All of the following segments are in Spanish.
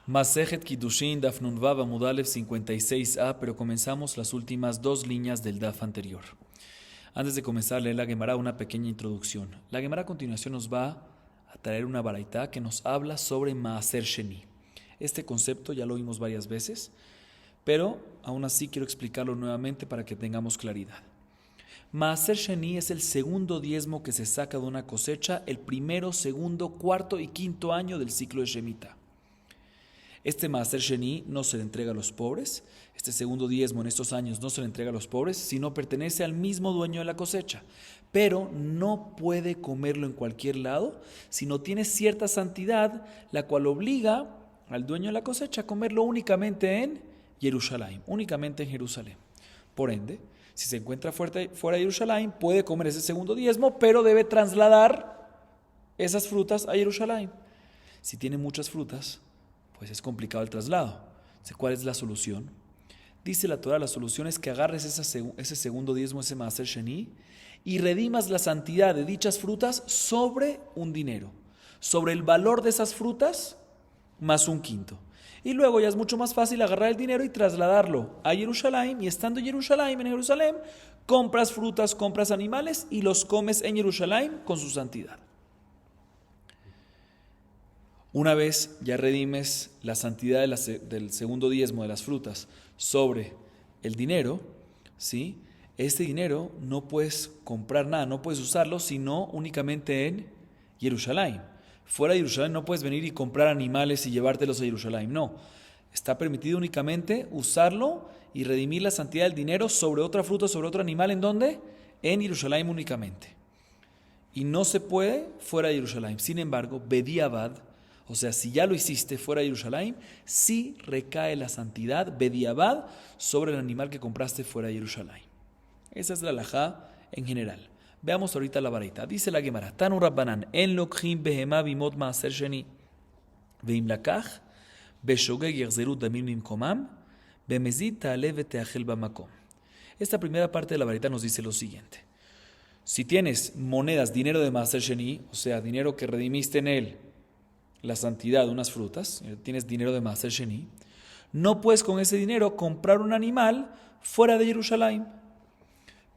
Masejet Kiddushin, Daf Nun Vav Amud Aleph 56a, pero comenzamos las últimas dos líneas del Daf anterior. Antes de comenzar a leer la Gemara, una pequeña introducción. La Gemara a continuación nos va a traer una baraitá que nos habla sobre Maaser Sheni. Este concepto ya lo vimos varias veces, pero aún así quiero explicarlo nuevamente para que tengamos claridad. Maaser Sheni es el segundo diezmo que se saca de una cosecha el primero, segundo, cuarto y quinto año del ciclo de Shemitah. Este Maaser Sheni no se le entrega a los pobres, este segundo diezmo en estos años no se le entrega a los pobres, sino pertenece al mismo dueño de la cosecha. Pero no puede comerlo en cualquier lado, sino tiene cierta santidad, la cual obliga al dueño de la cosecha a comerlo únicamente en Jerusalén, únicamente en Jerusalén. Por ende, si se encuentra fuera de Jerusalén, puede comer ese segundo diezmo, pero debe trasladar esas frutas a Jerusalén. Si tiene muchas frutas, pues es complicado el traslado. ¿Cuál es la solución? Dice la Torah, la solución es que agarres ese segundo diezmo, ese Maaser Sheni, y redimas la santidad de dichas frutas sobre un dinero, sobre el valor de esas frutas más un quinto. Y luego ya es mucho más fácil agarrar el dinero y trasladarlo a Jerusalén, y estando en Jerusalén, compras frutas, compras animales y los comes en Jerusalén con su santidad. Una vez ya redimes la santidad del segundo diezmo de las frutas sobre el dinero, ¿sí? Este dinero no puedes comprar nada, no puedes usarlo, sino únicamente en Jerusalén. Fuera de Jerusalén no puedes venir y comprar animales y llevártelos a Jerusalén, no. Está permitido únicamente usarlo y redimir la santidad del dinero sobre otra fruta, sobre otro animal. ¿En dónde? En Jerusalén únicamente. Y no se puede fuera de Jerusalén. Sin embargo, Bediabad, o sea, si ya lo hiciste fuera de Jerusalén, sí recae la santidad, Bediabad, sobre el animal que compraste fuera de Jerusalén. Esa es la halajá en general. Veamos ahorita la baraita. Dice la Gemara, Tanu Rabbanan, en lokhin behema bimot maaser sheni, veim lakach, beshogeg yachzeru damim mimkomam, bemezid ta'ale veteachel bamakom. Esta primera parte de la baraita nos dice lo siguiente. Si tienes monedas, dinero de maaser sheni, o sea, dinero que redimiste en él, la santidad de unas frutas, tienes dinero de Maaser Sheni, no puedes con ese dinero comprar un animal fuera de Jerusalén.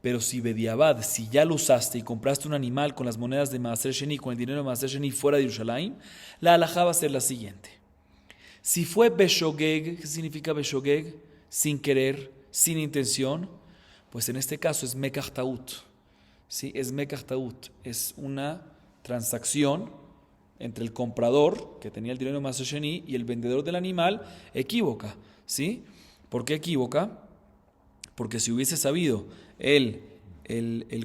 Pero si Bediabad, si ya lo usaste y compraste un animal con las monedas de Maaser Sheni, con el dinero de Maaser Sheni fuera de Jerusalén, la halajá va a ser la siguiente. Si fue Beshogeg, ¿qué significa Beshogeg? Sin querer, sin intención, pues en este caso es Mekach Taut. ¿Sí? Es Mekach Taut, es una transacción entre el comprador, que tenía el dinero de Maaser Sheni, y el vendedor del animal, equívoca, ¿sí? ¿Por qué equívoca? Porque si hubiese sabido el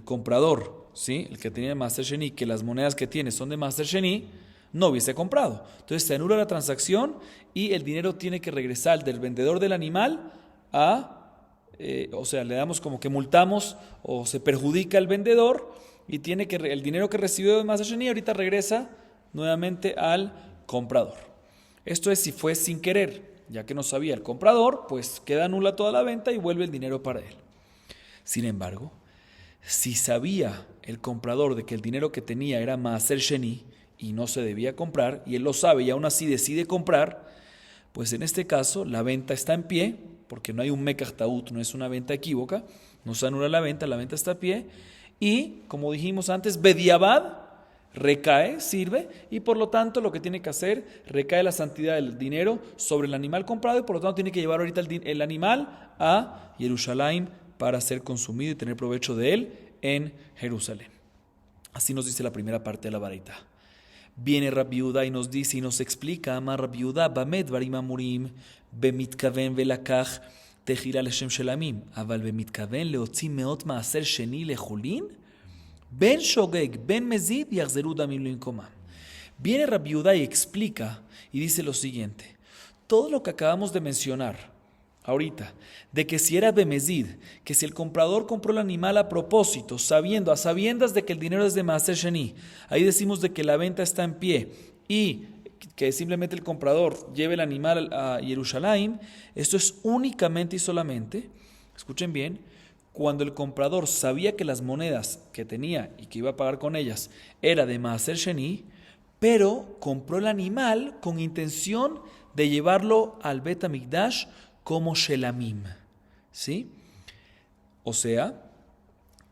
comprador, ¿sí? El que tenía Maaser Sheni, que las monedas que tiene son de Maaser Sheni, no hubiese comprado. Entonces se anula la transacción y el dinero tiene que regresar del vendedor del animal o sea, le damos como que multamos o se perjudica al vendedor y tiene que el dinero que recibió de Maaser Sheni ahorita regresa nuevamente al comprador. Esto es si fue sin querer, ya que no sabía el comprador, pues queda nula toda la venta y vuelve el dinero para él. Sin embargo, si sabía el comprador de que el dinero que tenía era Maaser Sheni y no se debía comprar, y él lo sabe y aún así decide comprar, pues en este caso la venta está en pie, porque no hay un Mekach Taut, no es una venta equívoca, no se anula la venta está a pie, y como dijimos antes, Bediabad, recae, sirve, y por lo tanto lo que tiene que hacer, recae la santidad del dinero sobre el animal comprado y por lo tanto tiene que llevar ahorita el animal a Jerusalén para ser consumido y tener provecho de él en Jerusalén. Así nos dice la primera parte de la baraita. Viene Rabbi Yehuda y nos dice y nos explica, Amar Rabbi Yehuda, Bamed Varim Amurim, Bemitkaven Velakach, Tehila Leshem Shelamim, Aval Bemitkaven Leotzi Meot Maaser Sheni Lechulin, Ben Shogeg, Ben Mezid y Yachzeru Damim Limkomam. Viene Rabbi Yehuda y explica y dice lo siguiente. Todo lo que acabamos de mencionar ahorita, de que si era Bemezid, que si el comprador compró el animal a propósito, a sabiendas de que el dinero es de Maaser Sheni, ahí decimos de que la venta está en pie y que simplemente el comprador lleve el animal a Jerusalén, esto es únicamente y solamente, escuchen bien, cuando el comprador sabía que las monedas que tenía y que iba a pagar con ellas era de Maaser Sheni, pero compró el animal con intención de llevarlo al Bet HaMikdash como shelamim, ¿sí? O sea,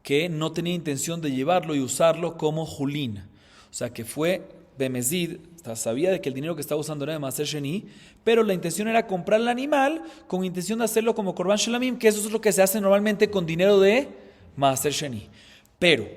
que no tenía intención de llevarlo y usarlo como julín. O sea, que fue bemezid, sabía de que el dinero que estaba usando era de Maaser Sheni, pero la intención era comprar el animal con intención de hacerlo como Korban Shelamim, que eso es lo que se hace normalmente con dinero de Maaser Sheni. Pero,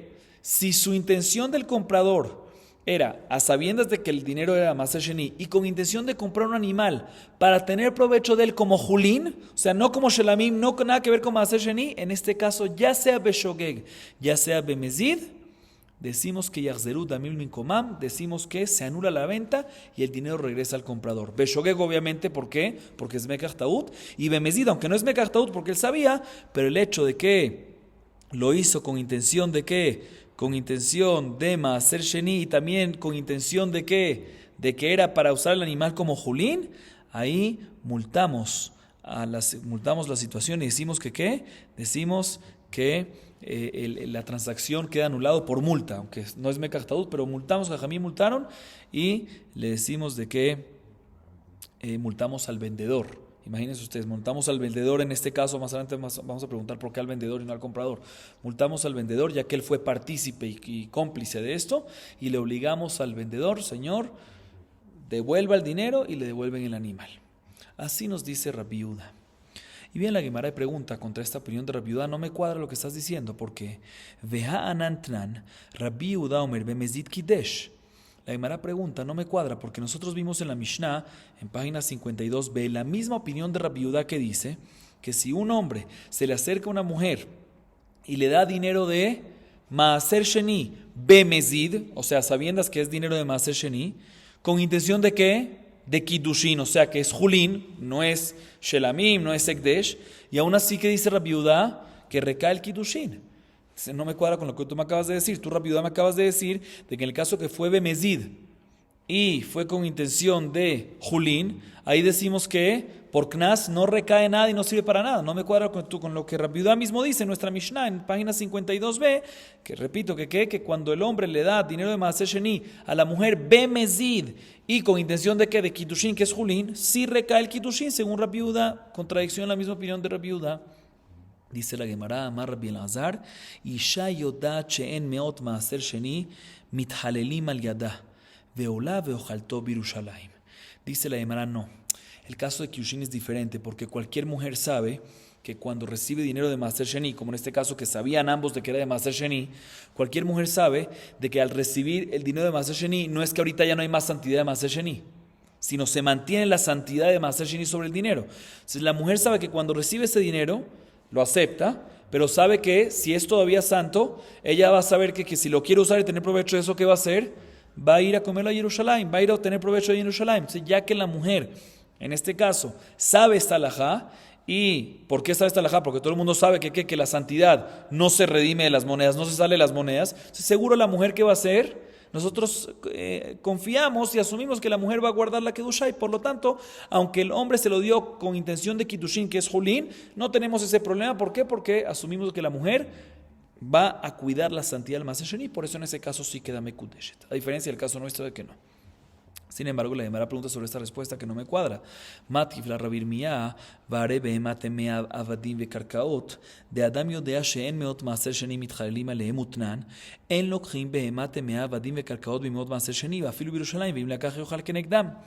si su intención del comprador era a sabiendas de que el dinero era Maaser Sheni y con intención de comprar un animal para tener provecho de él como julín, o sea, no como shelamim, no con nada que ver con Maaser Sheni, en este caso, ya sea beshogeg, ya sea bemezid, decimos que yachzeru damim minkomam, decimos que se anula la venta y el dinero regresa al comprador. Beshogeg, obviamente, ¿por qué? Porque es mekach taut, y bemezid, aunque no es mekach taut porque él sabía, pero el hecho de que lo hizo con intención de que con intención de Maaser Sheni y también con intención de que era para usar el animal como julín, ahí multamos la situación y decimos que ¿qué? Decimos que la transacción queda anulado por multa, aunque no es mekach taut, pero multamos, Jajamí multaron y le decimos de que multamos al vendedor. Imagínense ustedes, multamos al vendedor, en este caso más adelante vamos a preguntar por qué al vendedor y no al comprador. Multamos al vendedor ya que él fue partícipe y cómplice de esto y le obligamos al vendedor, señor, devuelva el dinero y le devuelven el animal. Así nos dice Rabbi Yehuda. Y bien, la Gemara pregunta contra esta opinión de Rabbi Yehuda, no me cuadra lo que estás diciendo, porque Veha anantnan Rabbi Yehuda omer bemezid kidesh. La Gemara pregunta, no me cuadra, porque nosotros vimos en la Mishnah, en página 52b, la misma opinión de Rabbi Yehuda que dice que si un hombre se le acerca a una mujer y le da dinero de Maaser Sheni bemezid, o sea, sabiendas que es dinero de Maaser Sheni, con intención de ¿qué? De Kiddushin, o sea, que es Julín, no es Shelamim, no es Ekdesh, y aún así que dice Rabbi Yehuda que recae el Kiddushin. No me cuadra con lo que tú me acabas de decir. Tú, Rabbi Yehuda, me acabas de decir de que en el caso que fue bemezid y fue con intención de Julín, ahí decimos que por Knas no recae nada y no sirve para nada. No me cuadra con lo que Rabbi Yehuda mismo dice en nuestra Mishnah, en página 52b, que repito, que cuando el hombre le da dinero de Maaser Sheni a la mujer bemezid y con intención de que de Kiddushin, que es Julín, sí recae el Kiddushin, según Rabbi Yehuda, contradicción en la misma opinión de Rabbi Yehuda. Dice la Gemara, Amar Rabbi Elazar, Isha yodat she'en meot maaser sheni mithalelim al yadah, veola veochalto birushalayim. Dice la Gemara, no. El caso de Kiddushin es diferente, porque cualquier mujer sabe que cuando recibe dinero de Maaser Sheni, como en este caso que sabían ambos de que era de Maaser Sheni, cualquier mujer sabe de que al recibir el dinero de Maaser Sheni, no es que ahorita ya no hay más santidad de Maaser Sheni, sino se mantiene la santidad de Maaser Sheni sobre el dinero. Entonces la mujer sabe que cuando recibe ese dinero, lo acepta, pero sabe que si es todavía santo, ella va a saber que si lo quiere usar y tener provecho de eso, ¿qué va a hacer? Va a ir a comerlo a Jerusalén, va a ir a obtener provecho de Jerusalén. Entonces, ya que la mujer, en este caso, sabe esta halajá, ¿y por qué sabe esta halajá? Porque todo el mundo sabe que la santidad no se redime de las monedas, no se sale de las monedas. Entonces, seguro la mujer, ¿qué va a hacer? Nosotros confiamos y asumimos que la mujer va a guardar la Kedusha y por lo tanto, aunque el hombre se lo dio con intención de Kiddushin, que es Julín, no tenemos ese problema. ¿Por qué? Porque asumimos que la mujer va a cuidar la santidad del Maaser Sheni, por eso en ese caso sí queda Mekudeshet, a diferencia del caso nuestro de que no. Sin embargo, la Gemara pregunta sobre esta respuesta que no me cuadra. Matif la Rabbi Irmiyah, vare behemate mea avadim vekarkaot, de Adam yodea she'en meot maaser sheni mitchalelim alehem utnan, en lokchim behemate mea avadim vekarkaot bimot maaser sheni, vafilu birushalayim, vim lakach yochal kenegdam.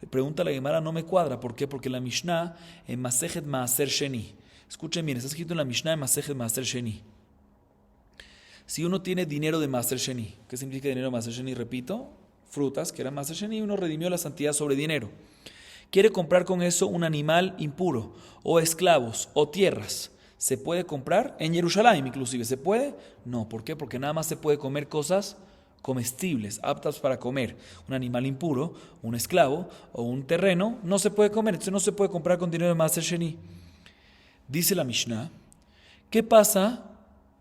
Pregunta la Gemara, no me cuadra. ¿Por qué? Porque la Mishnah en Masejet Maaser Sheni. Escuchen bien, está escrito en la Mishnah en Masejet Maaser Sheni. Si uno tiene dinero de Maaser Sheni, ¿qué significa dinero de Maaser Sheni? Repito, frutas, que era Maaser Sheni, y uno redimió la santidad sobre dinero. Quiere comprar con eso un animal impuro, o esclavos, o tierras. ¿Se puede comprar? En Jerusalén inclusive, ¿se puede? No, ¿por qué? Porque nada más se puede comer cosas comestibles, aptas para comer. Un animal impuro, un esclavo, o un terreno, no se puede comer, entonces no se puede comprar con dinero de Maaser Sheni. Dice la Mishnah, ¿qué pasa?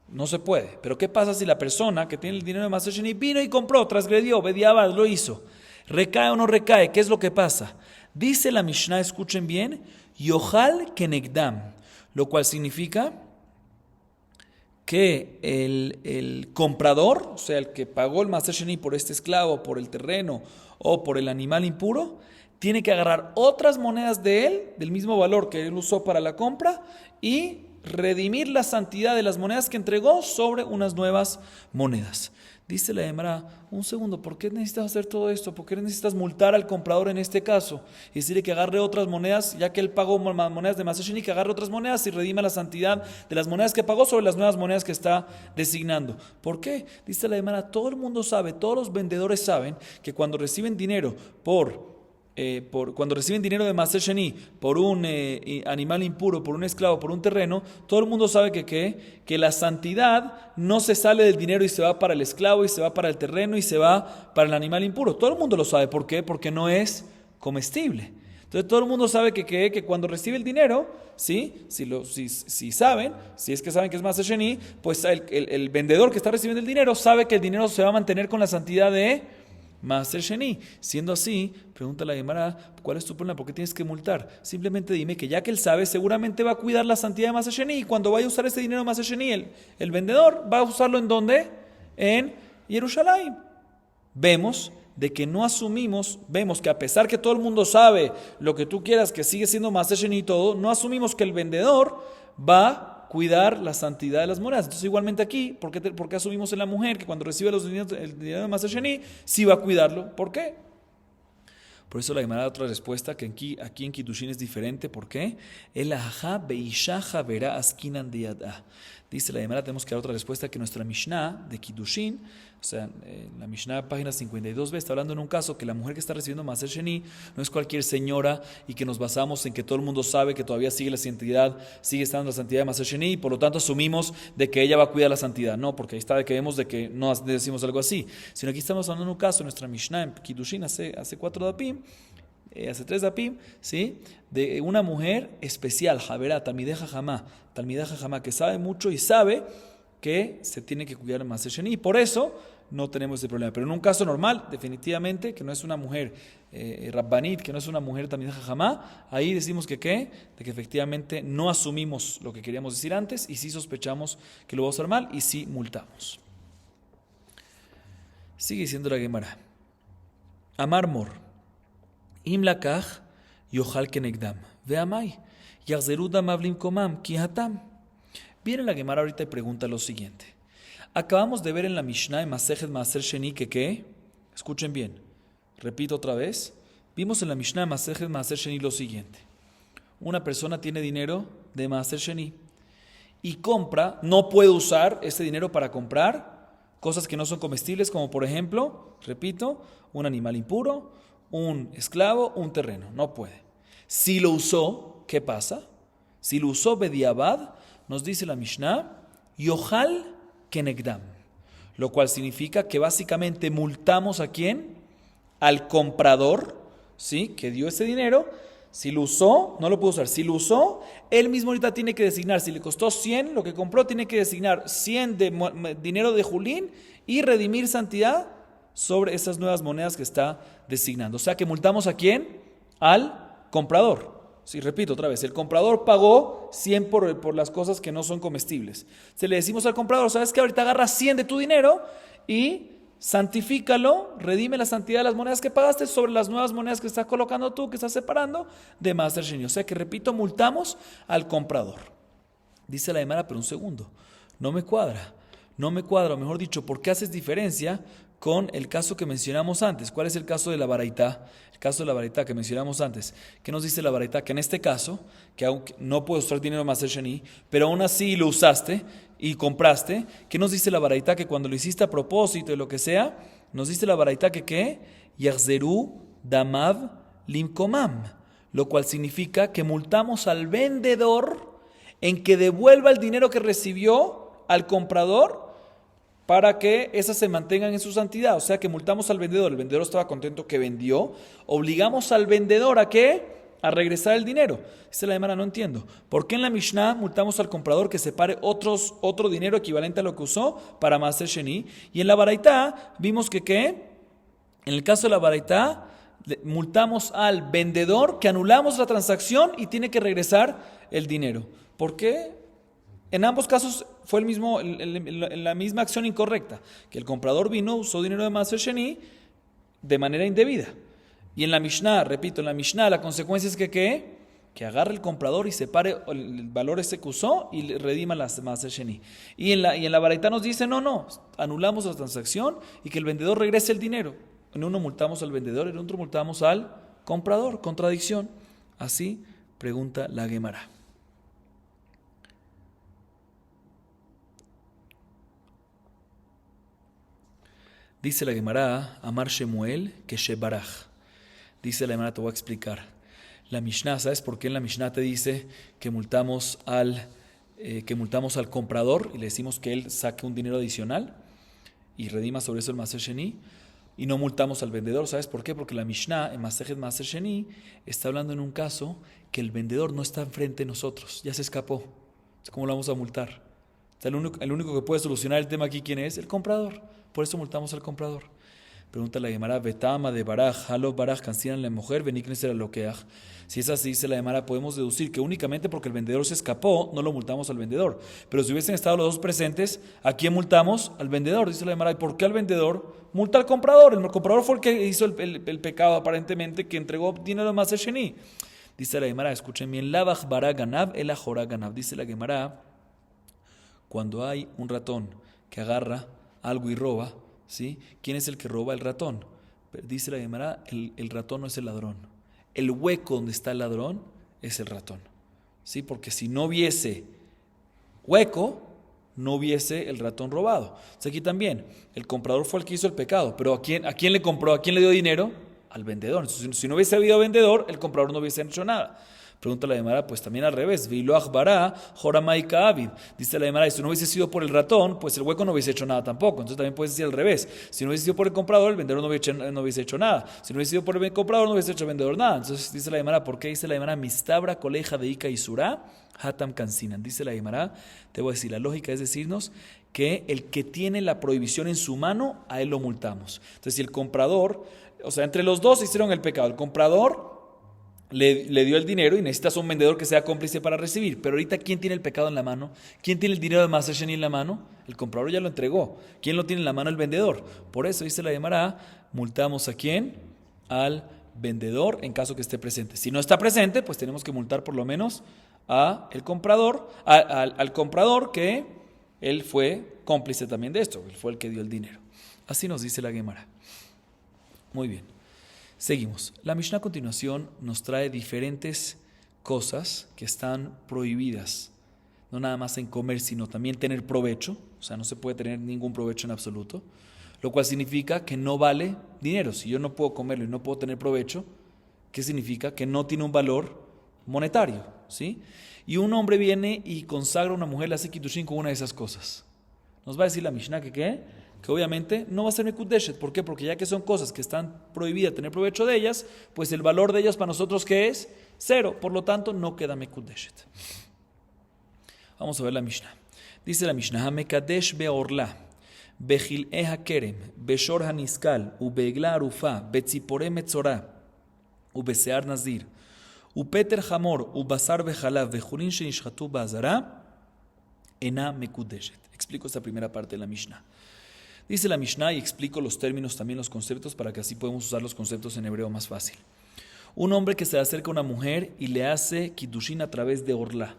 No se puede. Pero ¿qué pasa si la persona que tiene el dinero de Maaser Sheni vino y compró, transgredió, bediabad, lo hizo? ¿Recae o no recae? ¿Qué es lo que pasa? Dice la Mishnah, escuchen bien, Yohal kenegdam, lo cual significa que el comprador, o sea, el que pagó el Maaser Sheni por este esclavo, por el terreno o por el animal impuro, tiene que agarrar otras monedas de él, del mismo valor que él usó para la compra, y redimir la santidad de las monedas que entregó sobre unas nuevas monedas. Dice la Gemara, un segundo, ¿por qué necesitas hacer todo esto? ¿Por qué necesitas multar al comprador en este caso? Y decirle que agarre otras monedas, ya que él pagó monedas de Maaser Sheni, que agarre otras monedas y redima la santidad de las monedas que pagó sobre las nuevas monedas que está designando. ¿Por qué? Dice la Gemara, todo el mundo sabe, todos los vendedores saben que cuando reciben dinero cuando reciben dinero de Maaser Sheni por un animal impuro, por un esclavo, por un terreno, todo el mundo sabe que la santidad no se sale del dinero y se va para el esclavo y se va para el terreno y se va para el animal impuro. Todo el mundo lo sabe. ¿Por qué? Porque no es comestible. Entonces todo el mundo sabe que cuando recibe el dinero, ¿sí? Si saben, si es que saben que es Maaser Sheni, pues el vendedor que está recibiendo el dinero sabe que el dinero se va a mantener con la santidad de Maaser Sheni. Siendo así, pregunta la Gemara, ¿cuál es tu problema? ¿Por qué tienes que multar? Simplemente dime que ya que él sabe, seguramente va a cuidar la santidad de Maaser Sheni, y cuando vaya a usar ese dinero de Maaser Sheni, el vendedor va a usarlo ¿en dónde? En Jerusalén. Vemos que a pesar que todo el mundo sabe lo que tú quieras, que sigue siendo Maaser Sheni y todo, no asumimos que el vendedor va a cuidar la santidad de las monedas. Entonces igualmente aquí, ¿por qué asumimos en la mujer que cuando recibe el dinero de Maaser Sheni sí va a cuidarlo? ¿Por qué? Por eso la Gemara da otra respuesta que aquí en Kiddushin es diferente. ¿Por qué? El ajá beisha javera askinan de yadá. Dice la Gemara, tenemos que dar otra respuesta que nuestra Mishnah de Kiddushin, o sea, la Mishnah página 52b está hablando en un caso que la mujer que está recibiendo Maaser Sheni no es cualquier señora y que nos basamos en que todo el mundo sabe que todavía sigue estando la santidad de Maaser Sheni y por lo tanto asumimos de que ella va a cuidar la santidad. No, porque ahí está de que vemos de que no decimos algo así, sino aquí estamos hablando en un caso, nuestra Mishnah en Kiddushin hace 4 dapim, hace 3 dapim, ¿sí? De una mujer especial, Javerá, Talmideh Jajamá, que sabe mucho y sabe que se tiene que cuidar de Maaser Sheni, y por eso no tenemos ese problema. Pero en un caso normal, definitivamente, que no es una mujer Rabbanit, que no es una mujer Talmideh Jajamá, ahí decimos de que efectivamente no asumimos lo que queríamos decir antes y sí sospechamos que lo vamos a hacer mal y sí multamos. Sigue diciendo la Gemara. Amar Mor. Im lakach yochal kenegdam veamai yachzeru damav limkomam ki hatam. Viene la Gemara ahorita y pregunta lo siguiente. Acabamos de ver en la Mishnah en Masejet Maaser Sheni que escuchen bien, repito otra vez, vimos en la Mishnah en Masejet Maaser Sheni lo siguiente. Una persona tiene dinero de Maaser Sheni y no puede usar ese dinero para comprar cosas que no son comestibles, como por ejemplo, repito, un animal impuro, un esclavo, un terreno. No puede. Si lo usó, ¿qué pasa? Si lo usó bediabad, nos dice la Mishnah, yochal kenegdam, lo cual significa que básicamente multamos ¿a quién? Al comprador, ¿sí? Que dio ese dinero. Si lo usó, no lo pudo usar. Si lo usó, él mismo ahorita tiene que designar. Si le costó 100, lo que compró, tiene que designar 100 de dinero de Julín y redimir santidad sobre esas nuevas monedas que está designando. O sea que multamos ¿a quién? Al comprador. Sí, repito otra vez, el comprador pagó 100 por las cosas que no son comestibles. Se le decimos al comprador, ¿sabes qué? Ahorita agarra 100 de tu dinero y santifícalo, redime la santidad de las monedas que pagaste sobre las nuevas monedas que estás colocando tú, que estás separando de Maaser Sheni. O sea que, repito, multamos al comprador. Dice la Gemara, pero un segundo, no me cuadra, o mejor dicho, ¿por qué haces diferencia con el caso que mencionamos antes? ¿Cuál es el caso de la baraitá? El caso de la baraitá que mencionamos antes. ¿Qué nos dice la baraitá? Que en este caso, que aunque no puedes usar dinero Maaser Sheni, pero aún así lo usaste y compraste. ¿Qué nos dice la baraitá? Que cuando lo hiciste a propósito y lo que sea, nos dice la baraitá que ¿qué? Yachzeru damav limkomam, lo cual significa que multamos al vendedor en que devuelva el dinero que recibió al comprador para que esas se mantengan en su santidad. O sea que multamos al vendedor. El vendedor estaba contento que vendió. Obligamos al vendedor ¿a qué? A regresar el dinero. Dice la Gemara, no entiendo. ¿Por qué en la Mishnah multamos al comprador que separe otro dinero equivalente a lo que usó para Maaser Sheni? Y en la baraitá vimos que ¿qué? En el caso de la baraitá multamos al vendedor que anulamos la transacción y tiene que regresar el dinero. ¿Por qué? En ambos casos fue la misma acción incorrecta, que el comprador usó dinero de Maaser Sheni de manera indebida. Y en la Mishnah, repito, en la Mishnah la consecuencia es que ¿qué? Que agarre el comprador y separe el valor ese que usó y le redima la Maaser Sheni. Y en la Baraita nos dice, no, anulamos la transacción y que el vendedor regrese el dinero. En uno multamos al vendedor, en otro multamos al comprador. Contradicción. Así pregunta la Gemara. Dice la Gemara, Amar Shemuel, que Shebaraj. Dice la Gemara, te voy a explicar. La Mishnah, ¿sabes por qué en la Mishnah te dice que multamos al comprador y le decimos que él saque un dinero adicional y redima sobre eso el Maaser Sheni? Y no multamos al vendedor, ¿sabes por qué? Porque la Mishnah en Masejet Maaser Sheni está hablando en un caso que el vendedor no está enfrente de nosotros, ya se escapó. ¿Cómo lo vamos a multar? O sea, el único que puede solucionar el tema aquí, ¿quién es? El comprador. Por eso multamos al comprador. Pregunta la Gemara, Betama de Baraj, Halo Baraj, cancelan la mujer, Beniknes era loqueaj. Si es así, dice la Gemara, podemos deducir que únicamente porque el vendedor se escapó, no lo multamos al vendedor. Pero si hubiesen estado los dos presentes, ¿a quién multamos? Al vendedor. Dice la Gemara, ¿y por qué al vendedor? Multa al comprador. El comprador fue el que hizo el pecado, aparentemente, que entregó dinero de Maaser Sheni. Dice la Gemara, escuchen bien, Lavach bara ganav, el ajora ganav. Dice la Gemara, cuando hay un ratón que agarra algo y roba, ¿sí? ¿Quién es el que roba? El ratón. Dice la Gemara, el ratón no es el ladrón. El hueco donde está el ladrón es el ratón, ¿sí? Porque si no hubiese hueco, no hubiese el ratón robado. Entonces aquí también, el comprador fue el que hizo el pecado, pero ¿a quién le compró? ¿A quién le dio dinero? Al vendedor. Entonces, si no hubiese habido vendedor, el comprador no hubiese hecho nada. Pregunta la Gemara, pues también al revés. Viloach bara, joramai ka'avid. Dice la Gemara, si no hubiese sido por el ratón, pues el hueco no hubiese hecho nada tampoco. Entonces también puede decir al revés. Si no hubiese sido por el comprador, el vendedor no hubiese hecho nada. Si no hubiese sido por el comprador, no hubiese hecho el vendedor nada. Entonces dice la Gemara, ¿por qué dice la Gemara? Mistabra coleja de Ika y Surá, hatam kansinan. Dice la Gemara, te voy a decir, la lógica es decirnos que el que tiene la prohibición en su mano, a él lo multamos. Entonces si el comprador, o sea, entre los dos hicieron el pecado. El comprador le dio el dinero y necesitas un vendedor que sea cómplice para recibir. Pero ahorita, ¿quién tiene el pecado en la mano? ¿Quién tiene el dinero de Maaser Sheni en la mano? El comprador ya lo entregó. ¿Quién lo tiene en la mano? El vendedor. Por eso dice la Gemara, multamos ¿a quién? Al vendedor en caso que esté presente. Si no está presente, pues tenemos que multar por lo menos al comprador que él fue cómplice también de esto. Él fue el que dio el dinero. Así nos dice la Gemara. Muy bien. Seguimos. La Mishnah a continuación nos trae diferentes cosas que están prohibidas. No nada más en comer, sino también tener provecho. O sea, no se puede tener ningún provecho en absoluto. Lo cual significa que no vale dinero. Si yo no puedo comerlo y no puedo tener provecho, ¿qué significa? Que no tiene un valor monetario, ¿sí? Y un hombre viene y consagra a una mujer, le hace kiddushin con una de esas cosas. Nos va a decir la Mishnah que ¿qué? Que obviamente no va a ser mekudeshet. ¿Por qué? Porque ya que son cosas que están prohibidas tener provecho de ellas, pues el valor de ellas para nosotros ¿qué es? 0. Por lo tanto, no queda mekudeshet. Vamos a ver la Mishnah. Dice la Mishnah, Mekadesh beorla, bechil'e hakerem, beshor haniskal, ubeegla arufa, betzipore metzorah, ubesear nazir, upeter hamor, ubasar bechalav, bechurin shenishchatu bazara, ena mekudeshet. Explico esta primera parte de la Mishnah. Dice la Mishnah y explico los términos, también los conceptos, para que así podamos usar los conceptos en hebreo más fácil. Un hombre que se acerca a una mujer y le hace kiddushin a través de orla.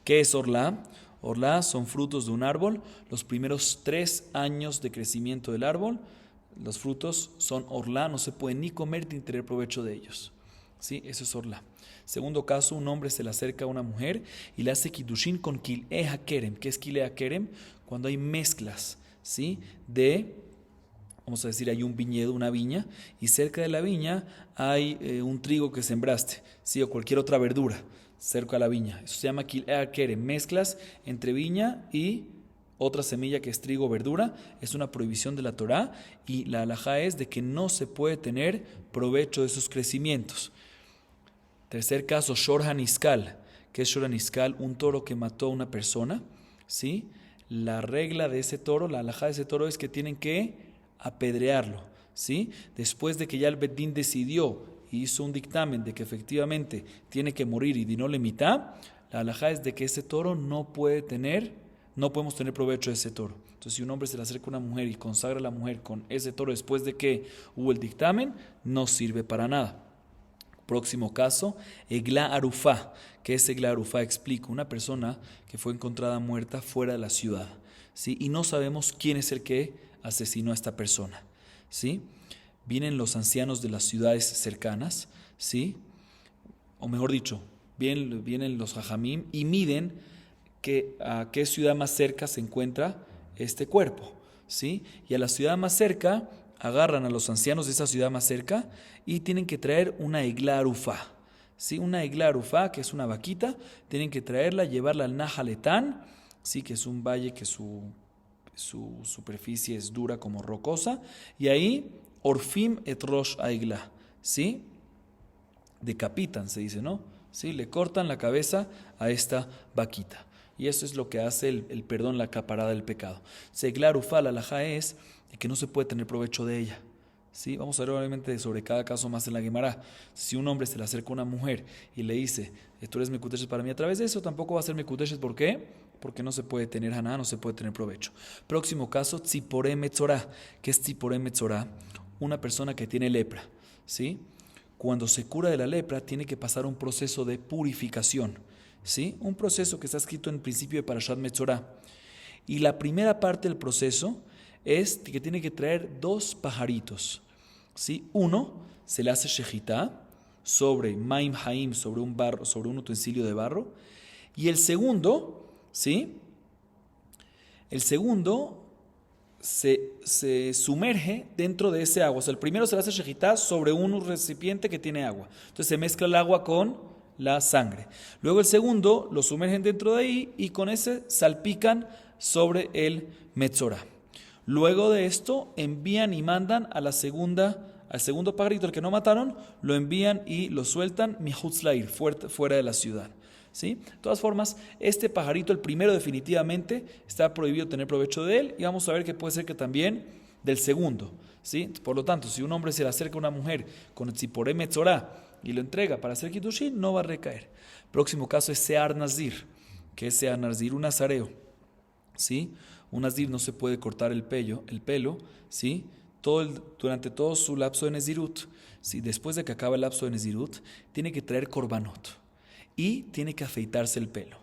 ¿Qué es orla? Orla son frutos de un árbol. Los primeros 3 años de crecimiento del árbol, los frutos son orla, no se puede ni comer ni tener provecho de ellos. ¿Sí? Eso es orla. Segundo caso, un hombre se le acerca a una mujer y le hace kiddushin con kil'e hakerem. ¿Qué es kil'e hakerem? Cuando hay mezclas, ¿sí? Vamos a decir, hay un viñedo, una viña, y cerca de la viña hay un trigo que sembraste, ¿sí? O cualquier otra verdura cerca de la viña. Eso se llama kil'e hakerem. Mezclas entre viña y otra semilla que es trigo o verdura. Es una prohibición de la Torá y la halajá es de que no se puede tener provecho de esos crecimientos. Tercer caso, shor haniskal. ¿Qué es shor haniskal? Un toro que mató a una persona, ¿sí? La regla de ese toro, la halajá de ese toro es que tienen que apedrearlo, ¿sí? Después de que ya el Bet Din decidió y hizo un dictamen de que efectivamente tiene que morir y dinó le mitad, la halajá es de que ese toro no puede tener no podemos tener provecho de ese toro. Entonces, si un hombre se le acerca a una mujer y consagra a la mujer con ese toro después de que hubo el dictamen, no sirve para nada. Próximo caso, Egla Arufá. ¿Qué es Egla Arufá? Explico, una persona que fue encontrada muerta fuera de la ciudad, ¿sí? Y no sabemos quién es el que asesinó a esta persona, ¿sí? Vienen los ancianos de las ciudades cercanas, ¿sí? O mejor dicho, vienen los jajamim y miden a qué ciudad más cerca se encuentra este cuerpo, ¿sí? Y a la ciudad más cerca agarran a los ancianos de esa ciudad más cerca y tienen que traer una egla arufá, ¿sí? Una egla arufá, que es una vaquita, tienen que traerla, llevarla al Najaletán, ¿sí? Que es un valle que su superficie es dura como rocosa, y ahí orfim et rosh aigla, ¿sí? Decapitan, se dice, ¿no? ¿Sí? Le cortan la cabeza a esta vaquita. Y eso es lo que hace el perdón, la caparada del pecado. Segla arufá, la halajá es que no se puede tener provecho de ella, ¿sí? Vamos a ver obviamente sobre cada caso más en la Guemará. Si un hombre se le acerca a una mujer y le dice, tú eres mekudeshet para mí, a través de eso tampoco va a ser mekudeshet. ¿Por qué? Porque no se puede tener haná, no se puede tener provecho. Próximo caso, tzipore metzorá. ¿Qué es tzipore metzorá? Una persona que tiene lepra, ¿sí? Cuando se cura de la lepra tiene que pasar un proceso de purificación, ¿sí? Un proceso que está escrito en el principio de Parashat Metzorá. Y la primera parte del proceso es que tiene que traer 2 pajaritos, ¿sí? Uno se le hace shejitá sobre maim haim, sobre un utensilio de barro, y el segundo, ¿sí? El segundo se sumerge dentro de ese agua. O sea, el primero se le hace shejitá sobre un recipiente que tiene agua. Entonces se mezcla el agua con la sangre. Luego el segundo lo sumergen dentro de ahí y con ese salpican sobre el metzorá. Luego de esto envían y mandan al segundo pajarito, el que no mataron, lo envían y lo sueltan mihutz la'ir, fuera de la ciudad, ¿sí? De todas formas, este pajarito, el primero definitivamente, está prohibido tener provecho de él, y vamos a ver que puede ser que también del segundo, ¿sí? Por lo tanto, si un hombre se le acerca a una mujer con el tziporé metzorá y lo entrega para hacer kiddushin, no va a recaer. Próximo caso es sear nazir. ¿Qué es sear nazir? Un nazareo, ¿sí? Un nazir no se puede cortar el pelo, ¿sí? Durante todo su lapso de nezirut, ¿sí? Después de que acaba el lapso de nezirut, tiene que traer korbanot y tiene que afeitarse el pelo.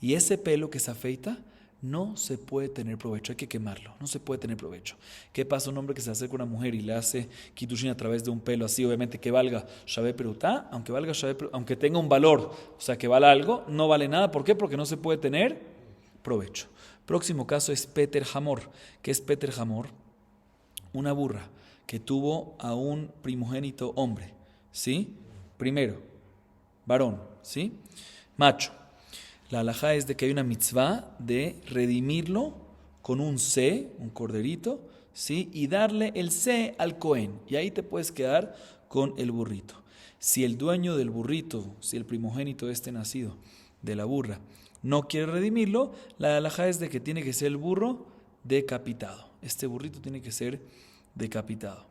Y ese pelo que se afeita no se puede tener provecho, hay que quemarlo, no se puede tener provecho. ¿Qué pasa a un hombre que se acerca a una mujer y le hace kiddushin a través de un pelo así, obviamente que valga shabé perutá, aunque tenga un valor, o sea que vale algo, no vale nada? ¿Por qué? Porque no se puede tener provecho. Próximo caso es Peter Hamor. ¿Qué es Peter Hamor? Una burra que tuvo a un primogénito hombre, ¿sí? Primero, varón, ¿sí? Macho. La halajá es de que hay una mitzvah de redimirlo con un corderito, ¿sí? Y darle el al Cohen. Y ahí te puedes quedar con el burrito. Si el dueño del burrito, si el primogénito nacido de la burra, no quiere redimirlo, la halajá es de que tiene que ser el burro decapitado. Este burrito tiene que ser decapitado.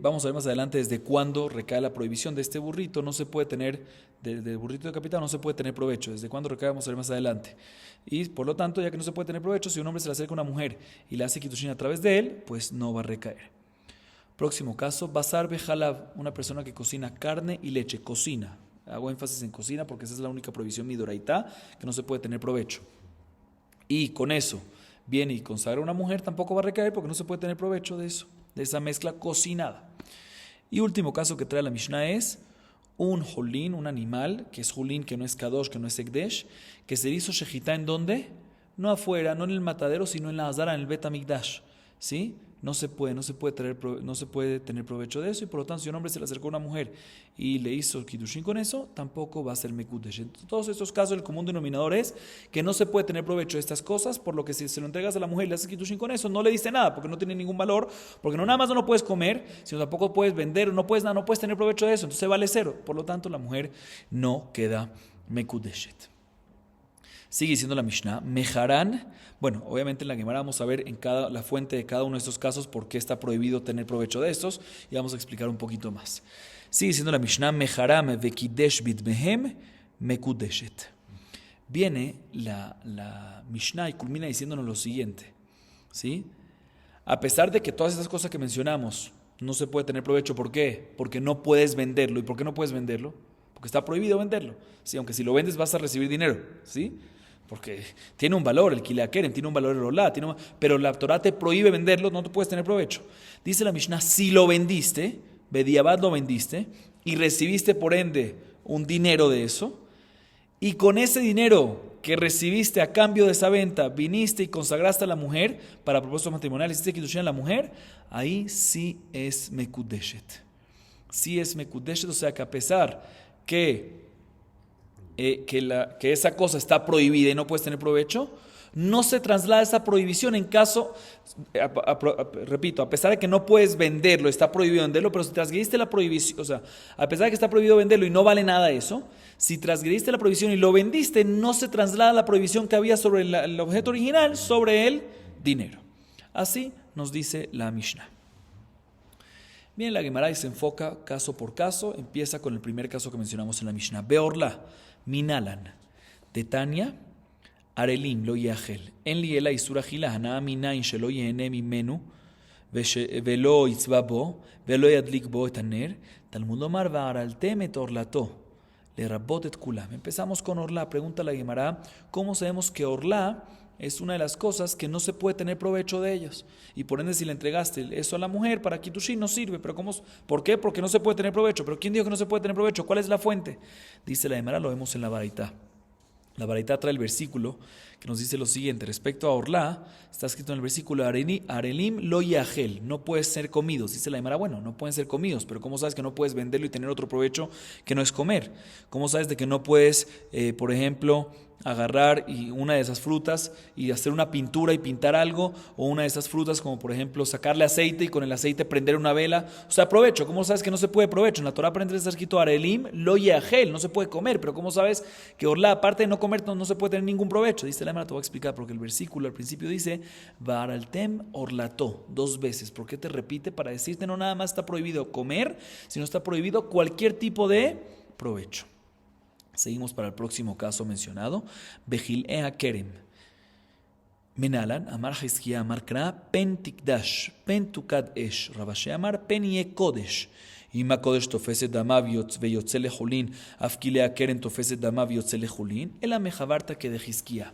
Vamos a ver más adelante desde cuándo recae la prohibición de este burrito. No se puede tener, del burrito decapitado no se puede tener provecho. Desde cuándo recae vamos a ver más adelante. Y por lo tanto, ya que no se puede tener provecho, si un hombre se le acerca a una mujer y le hace kiddushin a través de él, pues no va a recaer. Próximo caso, basar bejalab, una persona que cocina carne y leche, cocina. Hago énfasis en cocina porque esa es la única prohibición midoraitá, que no se puede tener provecho. Y con eso viene y consagra a una mujer, tampoco va a recaer porque no se puede tener provecho de eso, de esa mezcla cocinada. Y último caso que trae la Mishnah es un jolín, un animal, que es jolín, que no es kadosh, que no es ekdesh, que se hizo shejitá ¿en dónde? No afuera, no en el matadero, sino en la azara, en el bet hamikdash, ¿sí? No se puede tener provecho de eso, y por lo tanto, si un hombre se le acercó a una mujer y le hizo kiddushin con eso, tampoco va a ser mekudesh. En todos estos casos, el común denominador es que no se puede tener provecho de estas cosas, por lo que si se lo entregas a la mujer y le haces kiddushin con eso, no le dice nada, porque no tiene ningún valor, porque no nada más no lo puedes comer, sino tampoco puedes vender, no puedes tener provecho de eso, entonces vale cero. Por lo tanto, la mujer no queda mekudeshet. Sigue diciendo la Mishnah, Mejarán. Bueno, obviamente en la Gemara vamos a ver la fuente de cada uno de estos casos por qué está prohibido tener provecho de estos, y vamos a explicar un poquito más. Sigue diciendo la Mishnah, Meharam vekidesh bitmehem mekudeshet. Viene la Mishnah y culmina diciéndonos lo siguiente, ¿sí? A pesar de que todas estas cosas que mencionamos no se puede tener provecho, ¿por qué? Porque no puedes venderlo. ¿Y por qué no puedes venderlo? Porque está prohibido venderlo. Sí, aunque si lo vendes vas a recibir dinero, ¿sí? Porque tiene un valor, el Kilea Kerem, tiene un valor el Olá, pero la Torah te prohíbe venderlo, no te puedes tener provecho. Dice la Mishnah, si lo vendiste, Bediabad lo vendiste, y recibiste por ende un dinero de eso, y con ese dinero que recibiste a cambio de esa venta, viniste y consagraste a la mujer para propósitos matrimoniales, hiciste Kiddushin a la mujer, ahí sí es Mekudeshet. Sí es Mekudeshet, o sea que a pesar que esa cosa está prohibida y no puedes tener provecho, no se traslada esa prohibición en caso, repito, a pesar de que no puedes venderlo, está prohibido venderlo, pero si transgrediste la prohibición, o sea, a pesar de que está prohibido venderlo y no vale nada eso, si transgrediste la prohibición y lo vendiste, no se traslada la prohibición que había sobre el objeto original, sobre el dinero. Así nos dice la Mishnah. Bien, la Gemara se enfoca caso por caso, empieza con el primer caso que mencionamos en la Mishnah. Beorla, Minalan, de Tania, Arelim, lo yahel. En liela isura gila, hana minain shelo yehene mimenu, velo itzvabo, velo yadlik bo etaner, Talmud Omar va'araltem et orlato, le rabot et kulam. Empezamos con Orla, pregunta la Gemara, ¿cómo sabemos que Orla es una de las cosas que no se puede tener provecho de ellos? Y por ende, si le entregaste eso a la mujer para Kiddushin, no sirve. ¿Pero cómo? ¿Por qué? Porque no se puede tener provecho. ¿Pero quién dijo que no se puede tener provecho? ¿Cuál es la fuente? Dice la Gemara, lo vemos en la Baraitá. La Baraitá trae el versículo que nos dice lo siguiente. Respecto a Orla, está escrito en el versículo Arelim lo yahel, no pueden ser comidos. Dice la Gemara, bueno, no pueden ser comidos, pero ¿cómo sabes que no puedes venderlo y tener otro provecho que no es comer? ¿Cómo sabes de que no puedes, por ejemplo, agarrar una de esas frutas y hacer una pintura y pintar algo, o una de esas frutas como por ejemplo sacarle aceite y con el aceite prender una vela? O sea, provecho. ¿Cómo sabes que no se puede provecho? En la Torah aprende está escrito Arelim lo yahel, no se puede comer, pero ¿cómo sabes que Orla, aparte de no comer, no se puede tener ningún provecho? Dice la Gemara, te voy a explicar, porque el versículo al principio dice Va'araltem orlato, 2 veces. ¿Por qué te repite? Para decirte no nada más está prohibido comer, sino está prohibido cualquier tipo de provecho. Seguimos para el próximo caso mencionado. Bejil'ea kerem. Menalan, Amar Hizkia, Amar Kra, Pen Tikdash, Pen Tukad Esh, Rabashe Amar, Pen Ye Kodesh. אם הקודש תופס את דמיו ויוצא לחולין, אף כלי הקרן תופס את דמיו ויוצא לחולין, אלא מחברתא כדחזקיה.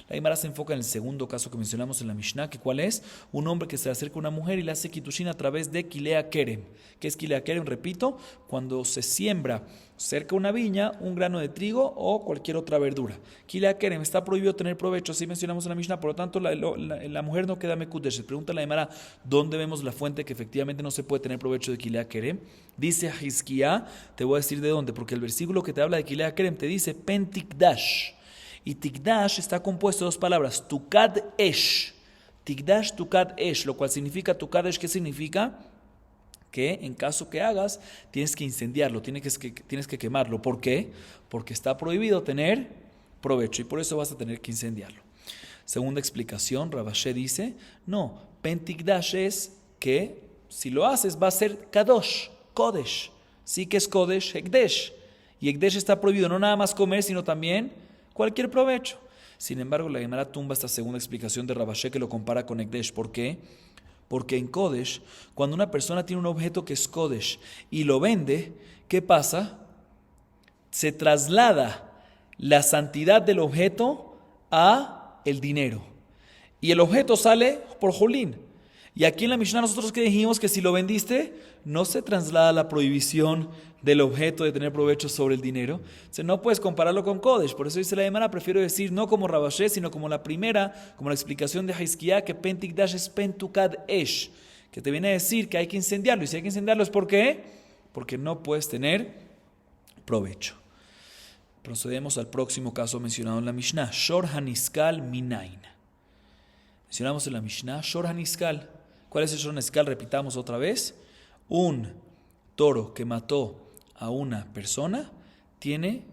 La Gemara se enfoca en el segundo caso que mencionamos en la Mishnah, que ¿cuál es? Un hombre que se acerca a una mujer y le hace Kiddushin a través de Kilea Kerem. ¿Qué es Kilea Kerem? Repito, cuando se siembra cerca de una viña un grano de trigo o cualquier otra verdura. Kilea Kerem, está prohibido tener provecho, así mencionamos en la Mishnah, por lo tanto la mujer no queda mekudesh. Pregunta la Gemara, ¿dónde vemos la fuente que efectivamente no se puede tener provecho de Kilea Kerem? Dice Hizkiah, te voy a decir de dónde, porque el versículo que te habla de Kilea Kerem te dice Pentikdash. Y Tikdash está compuesto de 2 palabras, Tukad Esh. Tikdash, Tukad Esh, lo cual significa Tukad Esh, ¿qué significa? Que en caso que hagas, tienes que incendiarlo, tienes que quemarlo. ¿Por qué? Porque está prohibido tener provecho y por eso vas a tener que incendiarlo. Segunda explicación, Rabashe dice, no, Pentikdash es que si lo haces va a ser Kadosh, Kodesh. Sí que es Kodesh, Ekdesh. Y Ekdesh está prohibido no nada más comer, sino también cualquier provecho. Sin embargo, la Gemara tumba esta segunda explicación de Rabashe que lo compara con Ekdesh. ¿Por qué? Porque en Kodesh, cuando una persona tiene un objeto que es Kodesh y lo vende, ¿qué pasa? Se traslada la santidad del objeto a el dinero. Y el objeto sale por Jolín. Y aquí en la Mishnah nosotros que dijimos que si lo vendiste, no se traslada la prohibición del objeto de tener provecho sobre el dinero. Entonces no puedes compararlo con Kodesh. Por eso dice la Gemara, prefiero decir no como Rabashe, sino como la primera, como la explicación de Hizkiah, que Pentikdash es Pentukad Esh, que te viene a decir que hay que incendiarlo. Y si hay que incendiarlo es ¿por qué? Porque no puedes tener provecho. Procedemos al próximo caso mencionado en la Mishnah. Shor Haniskal Minain. Mencionamos en la Mishnah Shor Haniskal. ¿Cuál es el Shor Haniskal? Repitamos otra vez. Un toro que mató a una persona tiene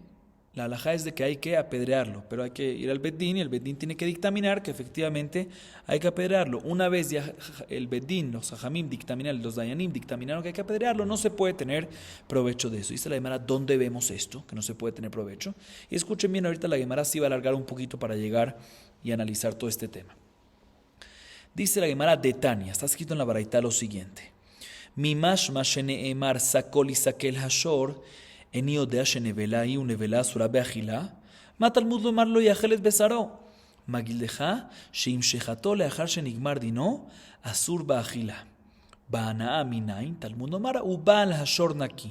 la halajá es de que hay que apedrearlo, pero hay que ir al Bedín y el Bedín tiene que dictaminar que efectivamente hay que apedrearlo. Una vez ya el Bedín, los hajamim dictaminaron, los dayanim dictaminaron que hay que apedrearlo, no se puede tener provecho de eso. Dice la Gemara, ¿dónde vemos esto? Que no se puede tener provecho. Y escuchen bien, ahorita la Gemara sí va a alargar un poquito para llegar y analizar todo este tema. Dice la Gemara de Tania, está escrito en la Baraitá lo siguiente. Mimash mashene emar sakol y sakel hashor. איני יודע שנבלה היא ונבלה אסורה באכילה? מה תלמוד לומר לו יאכל את בשרו? מגילדך שהמשכתו לאחר שנגמר דינו אסור באכילה. בהנאה מניין תלמוד לומר הוא בעל השור נקי.